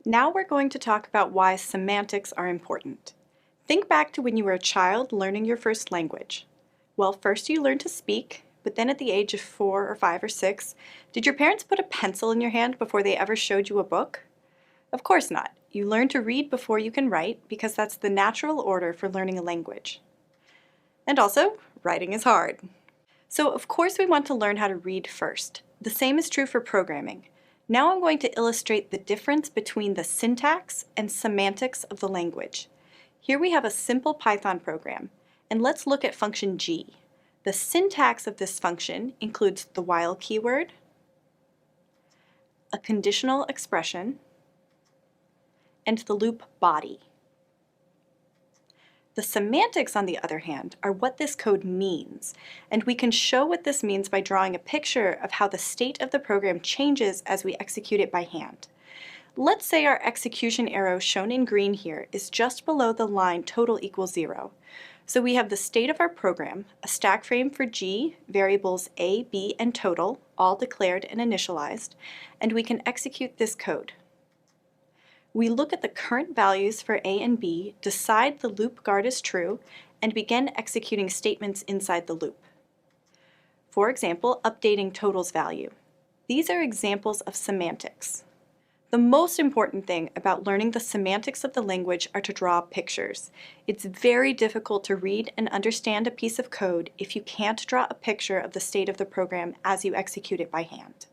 Now we're going to talk about why semantics are important. Think back to when you were a child learning your first language. Well, first you learned to speak, but then at the age of 4 or 5 or 6, did your parents put a pencil in your hand before they ever showed you a book? Of course not. You learn to read before you can write because that's the natural order for learning a language. And also, writing is hard. So of course we want to learn how to read first. The same is true for programming. Now I'm going to illustrate the difference between the syntax and semantics of the language. Here we have a simple Python program, and let's look at function g. The syntax of this function includes the while keyword, a conditional expression, and the loop body. The semantics, on the other hand, are what this code means, and we can show what this means by drawing a picture of how the state of the program changes as we execute it by hand. Let's say our execution arrow shown in green here is just below the line total equals 0. So we have the state of our program, a stack frame for g, variables a, b, and total, all declared and initialized, and we can execute this code. We look at the current values for a and b, decide the loop guard is true, and begin executing statements inside the loop. For example, updating total's value. These are examples of semantics. The most important thing about learning the semantics of the language are to draw pictures. It's very difficult to read and understand a piece of code if you can't draw a picture of the state of the program as you execute it by hand.